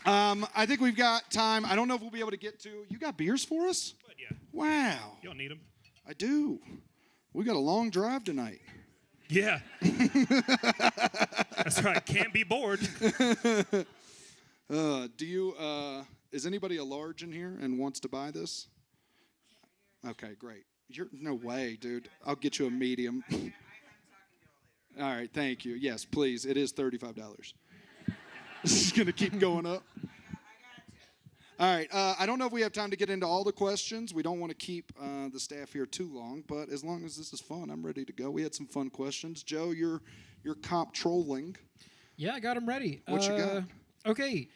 I think we've got time. I don't know if we'll be able to get to. You got beers for us? But yeah. Wow. You don't need them. I do. We got a long drive tonight. Yeah. That's right. Can't be bored. Is anybody a large in here and wants to buy this? Okay, great. No way, dude. I'll get you a medium. All right, thank you. Yes, please. It is $35. This is going to keep going up. All right. I don't know if we have time to get into all the questions. We don't want to keep the staff here too long, but as long as this is fun, I'm ready to go. We had some fun questions. Joe, you're comp trolling. Yeah, I got them ready. What you got? Okay,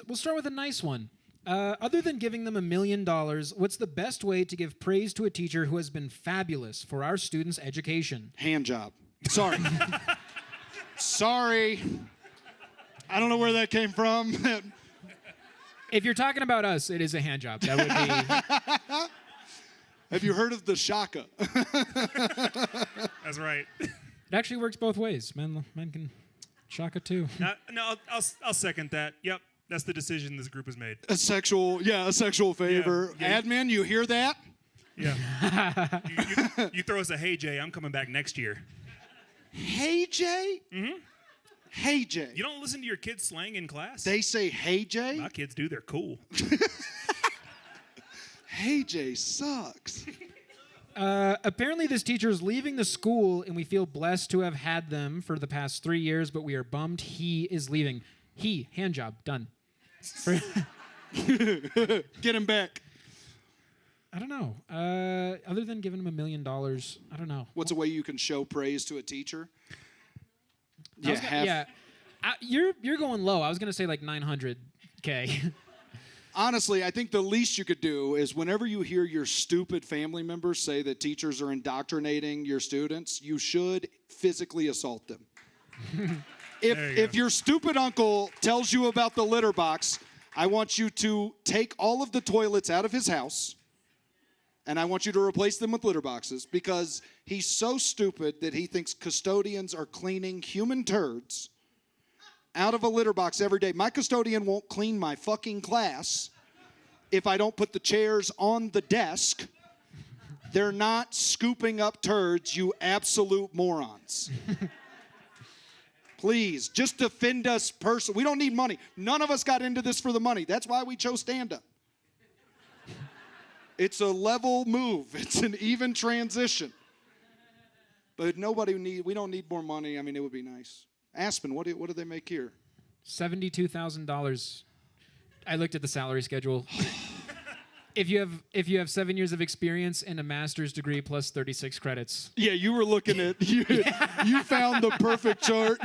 we'll start with a nice one. Other than giving them $1 million, what's the best way to give praise to a teacher who has been fabulous for our students' education? Hand job. Sorry. Sorry. I don't know where that came from. If you're talking about us, it is a hand job. That would be. Have you heard of the shaka? That's right. It actually works both ways. Men can shaka too. No, I'll second that. Yep, that's the decision this group has made. A sexual favor. Yeah. Admin, you hear that? Yeah. you throw us a hey Jay, I'm coming back next year. Hey Jay? Mm-hmm. Hey Jay. You don't listen to your kids slang in class? They say hey Jay? My kids do. They're cool. Hey Jay sucks. Apparently this teacher is leaving the school, and we feel blessed to have had them for the past 3 years, but we are bummed he is leaving. Hand job, done. Get him back. I don't know. Other than giving him $1 million, I don't know. What's a way you can show praise to a teacher? You're going low. I was gonna say like $900K. Honestly, I think the least you could do is whenever you hear your stupid family members say that teachers are indoctrinating your students, you should physically assault them. If your stupid uncle tells you about the litter box, I want you to take all of the toilets out of his house, and I want you to replace them with litter boxes because he's so stupid that he thinks custodians are cleaning human turds out of a litter box every day. My custodian won't clean my fucking class if I don't put the chairs on the desk. They're not scooping up turds, you absolute morons. Please, just defend us personally. We don't need money. None of us got into this for the money. That's why we chose stand-up. It's a level move. It's an even transition. But we don't need more money. I mean, it would be nice. Aspen, what do they make here? $72,000. I looked at the salary schedule. If you have 7 years of experience and a master's degree plus 36 credits. Yeah, you were looking at you found the perfect chart.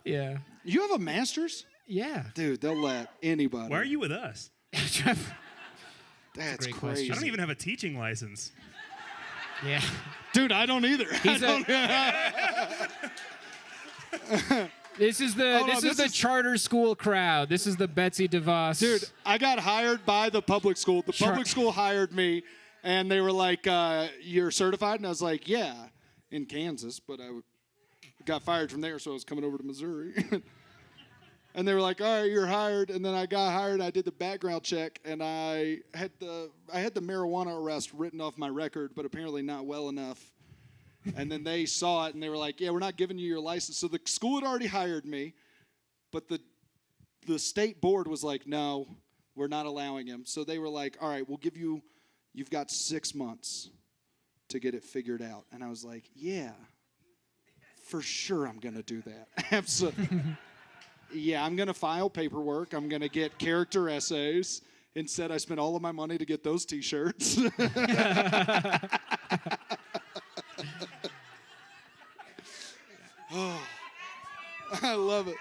Yeah. You have a master's? Yeah. Dude, they'll let anybody. Why are you with us? That's great crazy. question. I don't even have a teaching license. Yeah. Dude, I don't either. This is the charter school crowd. This is the Betsy DeVos. Dude, I got hired by the public school. The public school hired me, and they were like, you're certified? And I was like, yeah, in Kansas. But I got fired from there, so I was coming over to Missouri. And they were like, all right, you're hired. And then I got hired. I did the background check, and I had the marijuana arrest written off my record, but apparently not well enough. And then they saw it, and they were like, yeah, we're not giving you your license. So the school had already hired me, but the state board was like, no, we're not allowing him. So they were like, all right, we'll give you've got 6 months to get it figured out. And I was like, yeah, for sure I'm going to do that. Absolutely. Yeah, I'm going to file paperwork. I'm going to get character essays. Instead, I spent all of my money to get those T-shirts. Oh, I love it.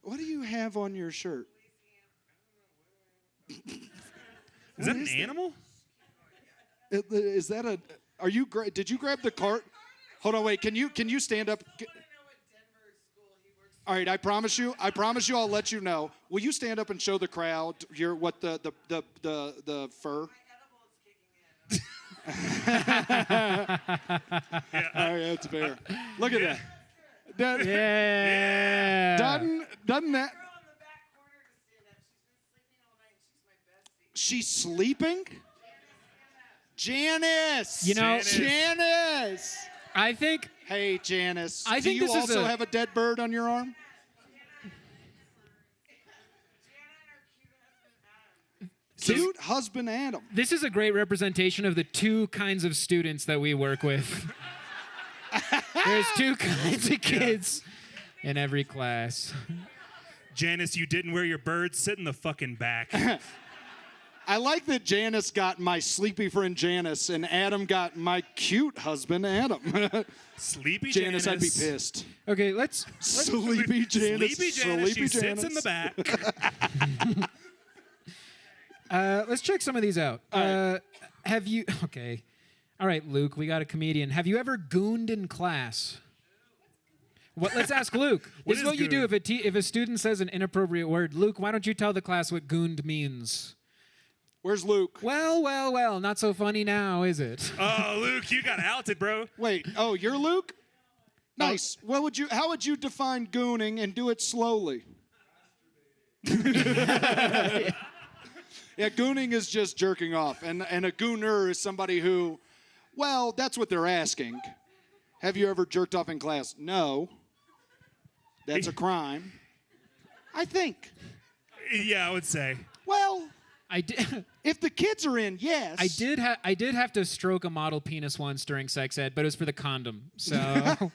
What do you have on your shirt? Is that an animal? Is that a? Are you? Did you grab the cart? Hold on, wait. Can you stand up? All right, I promise you, I'll let you know. Will you stand up and show the crowd the fur? Yeah, all right, that's fair. Look at that. Yeah. Doesn't that? She's sleeping? Janice! You know- Janice! I think Hey, Janice. I think do you this is also a- have a dead bird on your arm? Cute husband Adam. this is a great representation of the two kinds of students that we work with. There's two kinds of kids in every class. Janice, you didn't wear your bird. Sit in the fucking back. I like that Janice got my sleepy friend Janice, and Adam got my cute husband Adam. Sleepy Janice, Janice. I'd be pissed. Okay, let's Sleepy Janice. Sleepy Janice. Sleepy She sits in the back. let's check some of these out. Have you okay? All right, Luke, we got a comedian. Have you ever gooned in class? What? Let's ask Luke. What This is is what you do goon? if a student says an inappropriate word. Luke, why don't you tell the class what gooned means? Where's Luke? Well, not so funny now, is it? Oh, Luke, you got outed, bro. Wait, oh, you're Luke? Nice. How would you define gooning and do it slowly? Yeah, gooning is just jerking off. And a gooner is somebody who, well, that's what they're asking. Have you ever jerked off in class? No. That's a crime. I think. Yeah, I would say. Well, I did. if the kids are in, yes. I did have to stroke a model penis once during sex ed, but it was for the condom. So,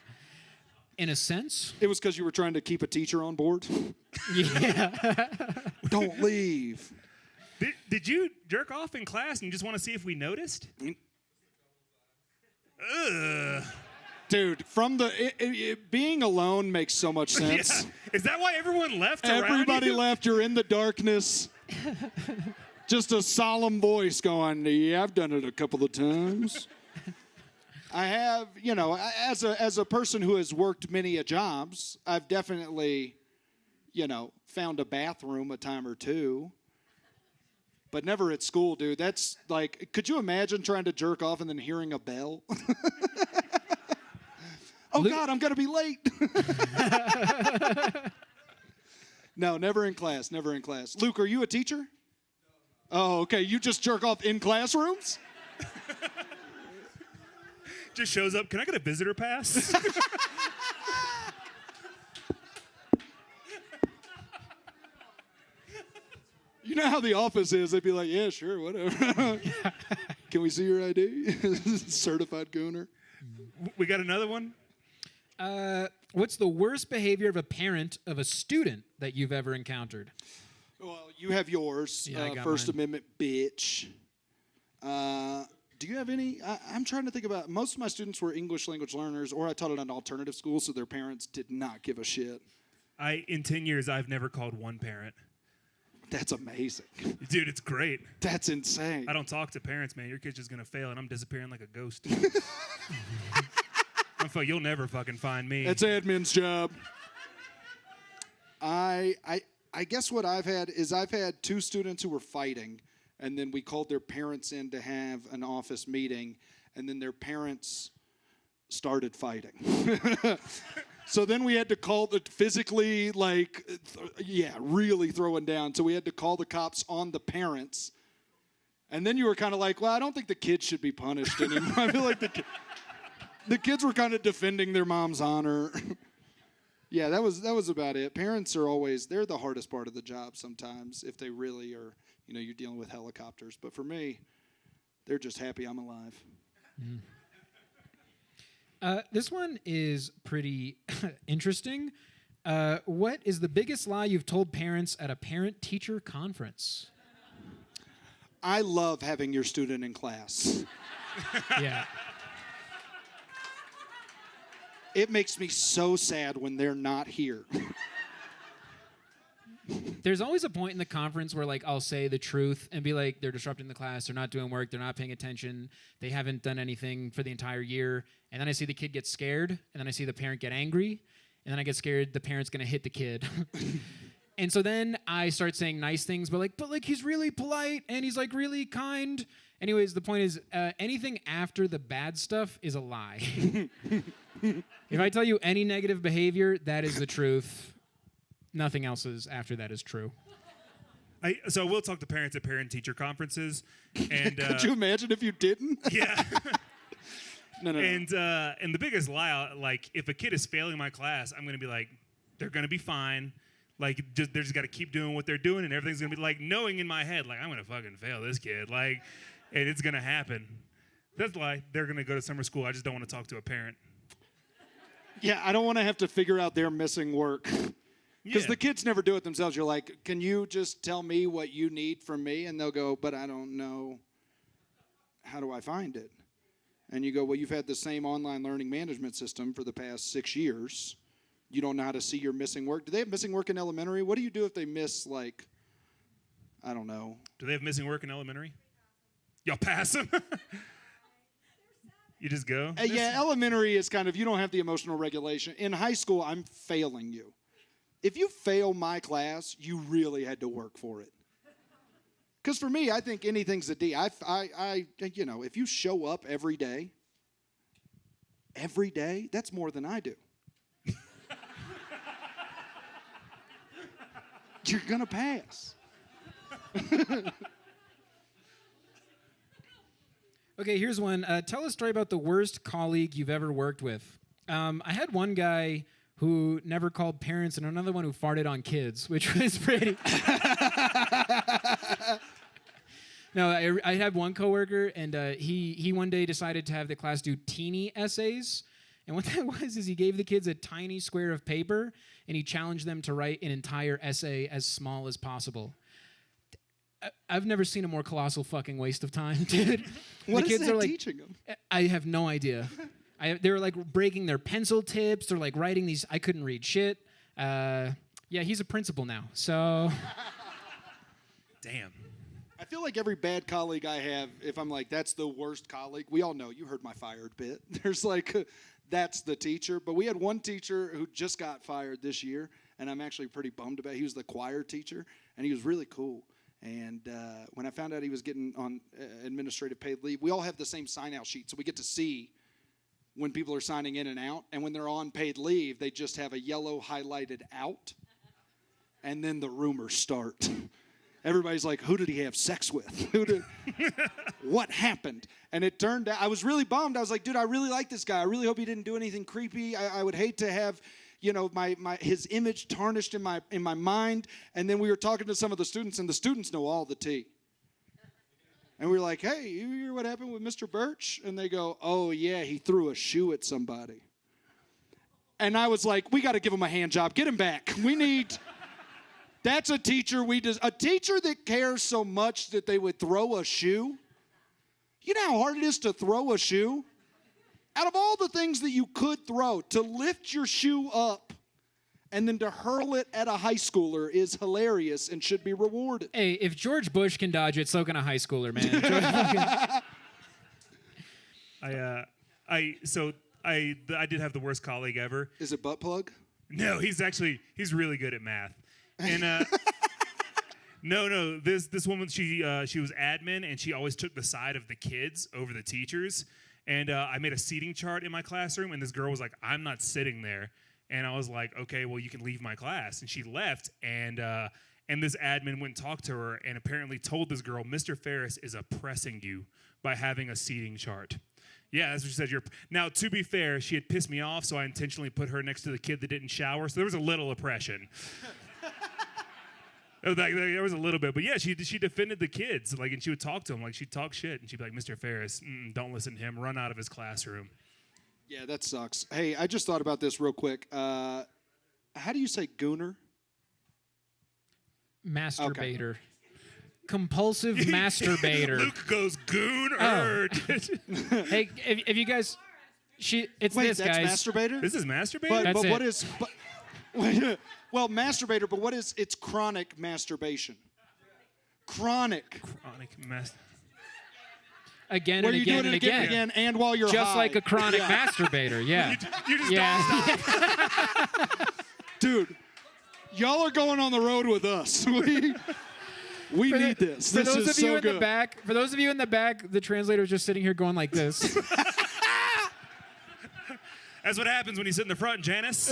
in a sense, It was because you were trying to keep a teacher on board. yeah. Don't leave. Did you jerk off in class and you just want to see if we noticed? Ugh. Dude, from being alone makes so much sense. Yeah. Is that why everyone left around Everybody you? left. You're in the darkness. Just a solemn voice going, yeah, I've done it a couple of times. I have, as a person who has worked many jobs, I've definitely, found a bathroom a time or two. But never at school, dude. That's like, could you imagine trying to jerk off and then hearing a bell? Oh, God, I'm going to be late. No, never in class, never in class. Luke, are you a teacher? Oh, okay. You just jerk off in classrooms? Just shows up. Can I get a visitor pass? You know how the office is. They'd be like, yeah, sure, whatever. Can we see your ID? Certified gooner. We got another one? What's the worst behavior of a parent of a student that you've ever encountered? Well, you have yours. Yeah, I got First mine. Amendment, bitch. Do you have any? I'm trying to think about. Most of my students were English language learners, or I taught at an alternative school, so their parents did not give a shit. In 10 years, I've never called one parent. That's amazing. Dude, it's great. That's insane. I don't talk to parents, man. Your kid's just going to fail, and I'm disappearing like a ghost. You'll never fucking find me. That's admin's job. I guess what I've had is I've had two students who were fighting, and then we called their parents in to have an office meeting, and then their parents started fighting. So then we had to call the physically, really throwing down. So we had to call the cops on the parents. And then you were kind of like, well, I don't think the kids should be punished anymore. I feel like the kids were kind of defending their mom's honor. Yeah, that was about it. Parents are they're the hardest part of the job sometimes if they really are, you're dealing with helicopters. But for me, they're just happy I'm alive. Mm. This one is pretty interesting. What is the biggest lie you've told parents at a parent-teacher conference? I love having your student in class. Yeah. It makes me so sad when they're not here. There's always a point in the conference where, I'll say the truth and be like, they're disrupting the class, they're not doing work, they're not paying attention, they haven't done anything for the entire year. And then I see the kid get scared, and then I see the parent get angry, and then I get scared the parent's going to hit the kid. And so then I start saying nice things, but he's really polite, and he's, really kind. Anyways, the point is, anything after the bad stuff is a lie. If I tell you any negative behavior, that is the truth. Nothing else after that is true. So I will talk to parents at parent-teacher conferences, and Could you imagine if you didn't? yeah. No. And the biggest lie, like if a kid is failing my class, I'm gonna be like, they're gonna be fine. Like they're just gotta keep doing what they're doing, and everything's gonna be like knowing in my head, like I'm gonna fucking fail this kid, like, and it's gonna happen. That's why they're gonna go to summer school. I just don't want to talk to a parent. Yeah, I don't want to have to figure out their missing work. Because Yeah. the kids never do it themselves. You're like, can you just tell me what you need from me? And they'll go, but I don't know. How do I find it? And you go, well, you've had the same online learning management system for the past 6 years. You don't know how to see your missing work. Do they have missing work in elementary? What do you do if they miss, like, I don't know. Do they have missing work in elementary? Y'all pass them? You just go? Yeah, elementary is kind of, you don't have the emotional regulation. In high school, I'm failing you. If you fail my class, you really had to work for it. Because for me, I think anything's a D. You know, if you show up every day, that's more than I do. You're going to pass. Okay, here's one. Tell a story about the worst colleague you've ever worked with. I had one guy who never called parents and another one who farted on kids, which was pretty... No, I had one coworker, and he one day decided to have the class do teeny essays. And what that was is he gave the kids a tiny square of paper, and he challenged them to write an entire essay as small as possible. I've never seen a more colossal fucking waste of time, dude. What the is kids that are like, teaching them? I have no idea. They were like breaking their pencil tips. They're like writing these. I couldn't read shit. Yeah, he's a principal now. So, Damn. I feel like every bad colleague I have, if I'm like, that's the worst colleague, we all know, you heard my fired bit. There's like, that's the teacher. But we had one teacher who just got fired this year, and I'm actually pretty bummed about it. He was the choir teacher, and he was really cool. And when I found out he was getting on administrative paid leave, we all have the same sign-out sheet, so we get to see when people are signing in and out. And when they're on paid leave, they just have a yellow highlighted out, and then the rumors start. Everybody's like, who did he have sex with? What happened? And it turned out, I was really bummed. I was like, dude, I really like this guy. I really hope he didn't do anything creepy. I would hate to have, you know, his image tarnished in my mind. And then we were talking to some of the students, and the students know all the tea. And we were like, hey, you hear what happened with Mr. Birch? And they go, oh, yeah, he threw a shoe at somebody. And I was like, we got to give him a hand job. Get him back. We need... That's a teacher a teacher that cares so much that they would throw a shoe. You know how hard it is to throw a shoe? Out of all the things that you could throw, to lift your shoe up and then to hurl it at a high schooler is hilarious and should be rewarded. hey, if George Bush can dodge it, so can a high schooler, man. I did have the worst colleague ever. Is it butt plug? No, he's really good at math. And no, this woman, she was admin, and she always took the side of the kids over the teachers. And I made a seating chart in my classroom, and this girl was like, I'm not sitting there. And I was like, okay, well, you can leave my class. And she left, and this admin went and talked to her and apparently told this girl, Mr. Ferris is oppressing you by having a seating chart. Yeah, that's what she said. Now, to be fair, she had pissed me off, so I intentionally put her next to the kid that didn't shower. So there was a little oppression. There was a little bit, but yeah, she defended the kids, like, and she would talk to them, like she'd talk shit, and she'd be like, "Mr. Ferris, don't listen to him. Run out of his classroom." Yeah, that sucks. Hey, I just thought about this real quick. How do you say gooner? Masturbator. Okay. Compulsive masturbator. Luke goes goon. Oh. Hey, if you guys, it's Wait, this, that's guys. Masturbator? This is masturbator. That's but it. what is? Well, masturbator, but what is? It's chronic masturbation. Chronic. Again Where and you do again it and again. and while you're Just high. like a chronic masturbator, yeah. You just don't stop. Dude, y'all are going on the road with us. We need this. For This those is of you so in good. the back, the translator is just sitting here going like this. That's what happens when you sit in the front, Janice.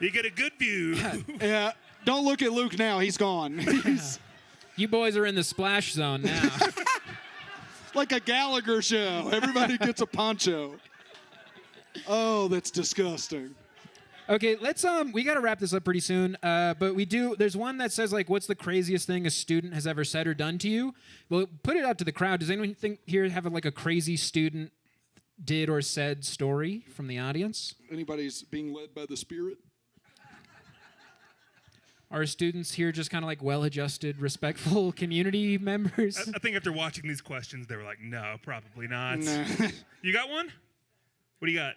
You get a good view. Yeah. Don't look at Luke now. He's gone. He's You boys are in the splash zone now. like a Gallagher show. Everybody gets a poncho. Oh, that's disgusting. Okay, let's we got to wrap this up pretty soon. But there's one that says like, what's the craziest thing a student has ever said or done to you? Well, put it out to the crowd. Does anyone here have like a crazy student did or said story from the audience? Anybody's being led by the Spirit? Are students here just kind of like well-adjusted, respectful community members? I think after watching these questions, they were like, no, probably not. Nah. You got one? What do you got?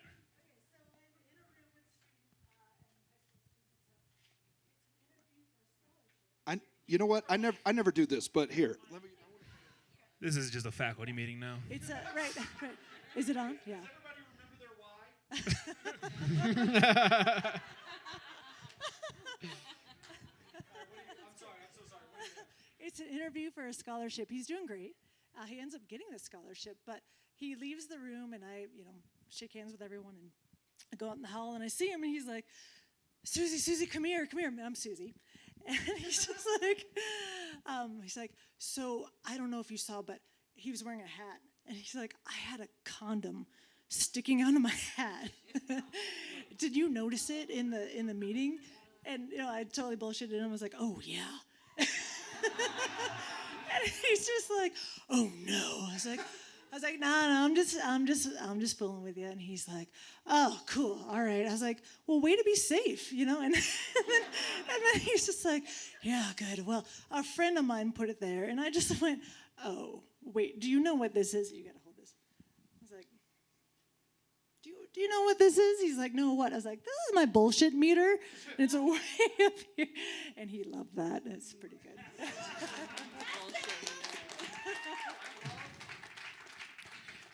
You know what? I never do this, but here. This is just a faculty meeting now. It's right. Is it on? Yeah. Does everybody remember their why? It's an interview for a scholarship. He's doing great. He ends up getting the scholarship, but he leaves the room, and I, shake hands with everyone, and I go out in the hall, and I see him, and he's like, Susie, come here. And I'm Susie. And he's just like, so I don't know if you saw, but he was wearing a hat. And he's like, I had a condom sticking out of my hat. Did you notice it in the meeting? And, I totally bullshitted him. I was like, oh, yeah. And he's just like, oh, no. I was like, no, I'm just fooling with you. And he's like, oh, cool, all right. I was like, well, way to be safe, And then he's just like, yeah, good. Well, a friend of mine put it there, and I just went, oh, wait, do you know what this is? You gotta hold this. I was like, do you know what this is? He's like, no, what? I was like, this is my bullshit meter, and it's way up here. And he loved that. It's pretty good.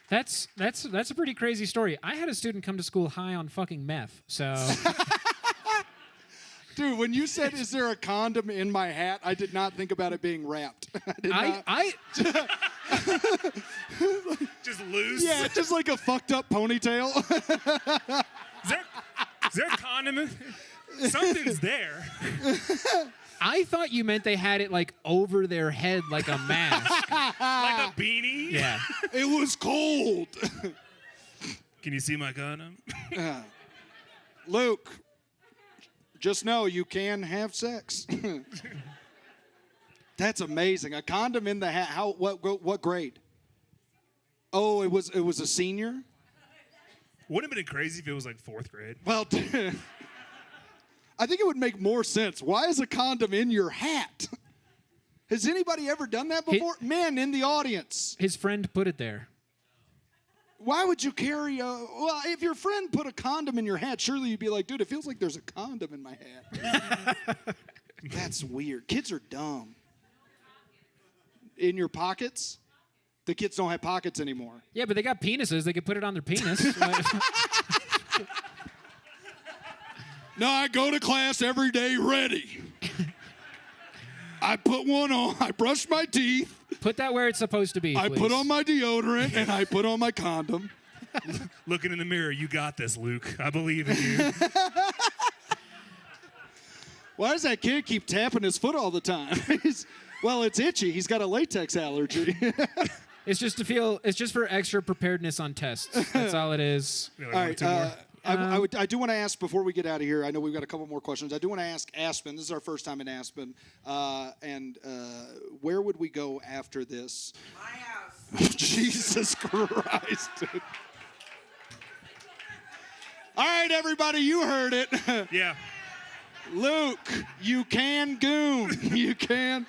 That's a pretty crazy story. I had a student come to school high on fucking meth. So, Dude, when you said, "Is there a condom in my hat?" I did not think about it being wrapped. I Just loose? Yeah, just like a fucked up ponytail. Is there a condom? Something's there. I thought you meant they had it like over their head like a mask. Like a beanie? Yeah. It was cold. Can you see my condom? Luke, just know you can have sex. That's amazing. A condom in the hat. What grade? Oh, it was a senior? Wouldn't have been crazy if it was like 4th grade. Well, I think it would make more sense. Why is a condom in your hat? Has anybody ever done that before? Men in the audience. His friend put it there. Why would you carry well, if your friend put a condom in your hat, surely you'd be like, dude, it feels like there's a condom in my hat. That's weird. Kids are dumb. In your pockets? The kids don't have pockets anymore. Yeah, but they got penises. They could put it on their penis. No, I go to class every day ready. I put one on. I brush my teeth. Put that where it's supposed to be, I please. put on my deodorant, and I put on my condom. Looking in the mirror, you got this, Luke. I believe in you. Why does that kid keep tapping his foot all the time? Well, it's itchy. He's got a latex allergy. It's just for extra preparedness on tests. That's all it is. Like All one or right. two more. I do want to ask, before we get out of here, I know we've got a couple more questions. I do want to ask Aspen. This is our first time in Aspen. And where would we go after this? My house. Jesus Christ, dude. All right, everybody, you heard it. Yeah. Luke, you can goon. You can.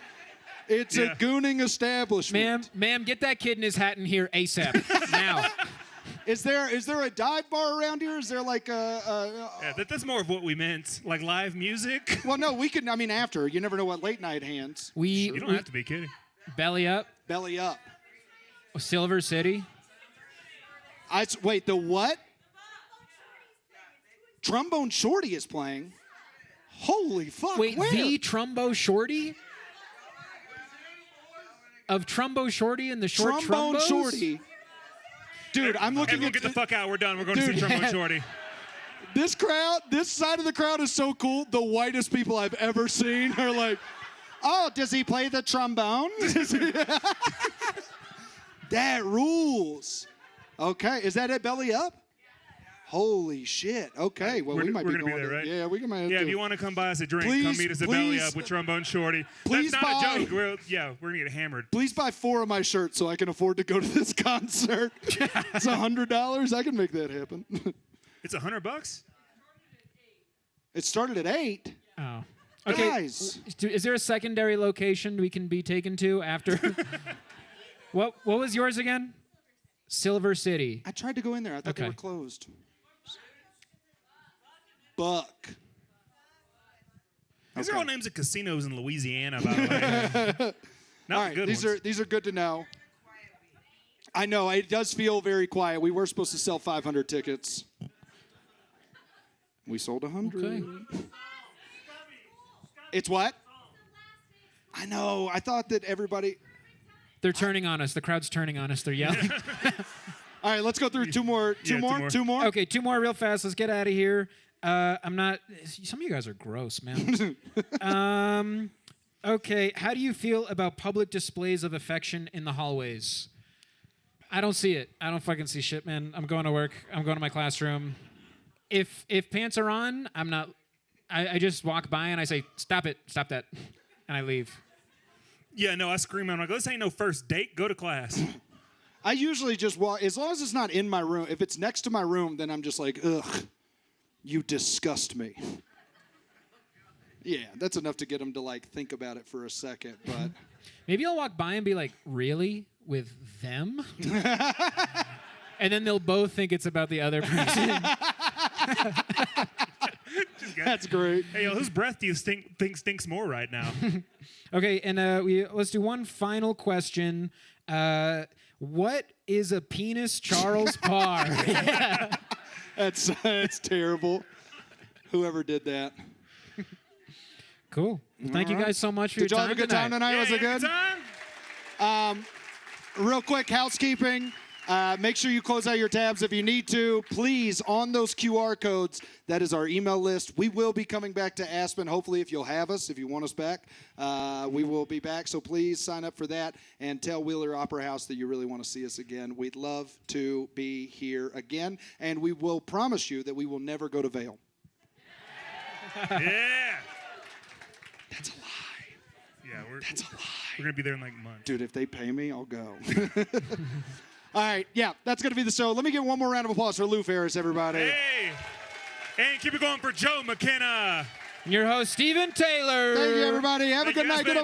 It's a gooning establishment. Ma'am, get that kid in his hat in here ASAP. Now. Is there a dive bar around here? Is there like Yeah, that's more of what we meant. Like live music. Well, no, we could. I mean, after. You never know what late night hands. You don't have to be kidding. Belly Up, Belly up. Silver City. Wait, the what? Trombone Shorty is playing. Holy fuck! Wait, where? the Trumbo Shorty? Of Trumbo Shorty and the Short Trombone Trumbos? Shorty. Dude, I'm looking Everyone at get the fuck out. We're done. We're going to see Trombone Shorty. This side of the crowd is so cool. The whitest people I've ever seen are like, oh, does he play the trombone? That rules. Okay, is that it, belly up? Holy shit. Okay, well, we might we're be gonna going be there, right? Yeah, we might have Yeah, to. if you want to come buy us a drink, Please, come meet us at Belly Up with Trombone Shorty. please That's not buy- a joke. We're going to get hammered. Please buy 4 of my shirts so I can afford to go to this concert. It's $100. I can make that happen. It's $100? It started at 8. Oh. Okay. Guys. Is there a secondary location we can be taken to after? What was yours again? Silver City. I tried to go in there. I thought they Okay. were closed. Buck. These are all names of casinos in Louisiana, by the way. Not All the right, good these ones. are good to know. I know it does feel very quiet. We were supposed to sell 500 tickets. We sold 100. Okay. It's what? I know. I thought that everybody. They're turning on us. The crowd's turning on us. They're yelling. All right, let's go through two more. two more. Okay, 2 more real fast. Let's get out of here. I'm not. Some of you guys are gross, man. Okay, how do you feel about public displays of affection in the hallways? I don't see it. I don't fucking see shit, man. I'm going to work. I'm going to my classroom. If pants are on, I'm not. I just walk by and I say, stop it, stop that, and I leave. Yeah, no, I scream out. I'm like, this ain't no first date. Go to class. I usually just walk, as long as it's not in my room. If it's next to my room, then I'm just like, ugh, you disgust me. Yeah, that's enough to get them to like think about it for a second. But Maybe I'll walk by and be like, really? With them? And then they'll both think it's about the other person. that's great. Hey, yo, whose breath do you think stinks more right now? Okay, and let's do one final question. What is a penis Charles Parr? That's terrible. Whoever did that. Cool. Well, thank you guys so much for Did your y'all time have a good time tonight? Yeah, Was it you had good? a time? Real quick housekeeping. Make sure you close out your tabs if you need to. Please, on those QR codes, that is our email list. We will be coming back to Aspen, hopefully, if you'll have us, if you want us back. We will be back, so please sign up for that and tell Wheeler Opera House that you really want to see us again. We'd love to be here again, and we will promise you that we will never go to Vail. Yeah. That's a lie. Yeah, That's a lie. we're going to be there in like a month. Dude, if they pay me, I'll go. All right, yeah, that's going to be the show. Let me get one more round of applause for Lou Ferris, everybody. Hey. And keep it going for Joe McKenna. Your host, Steven Taylor. Thank you, everybody. Have a Thank good you, night. Aspen. Good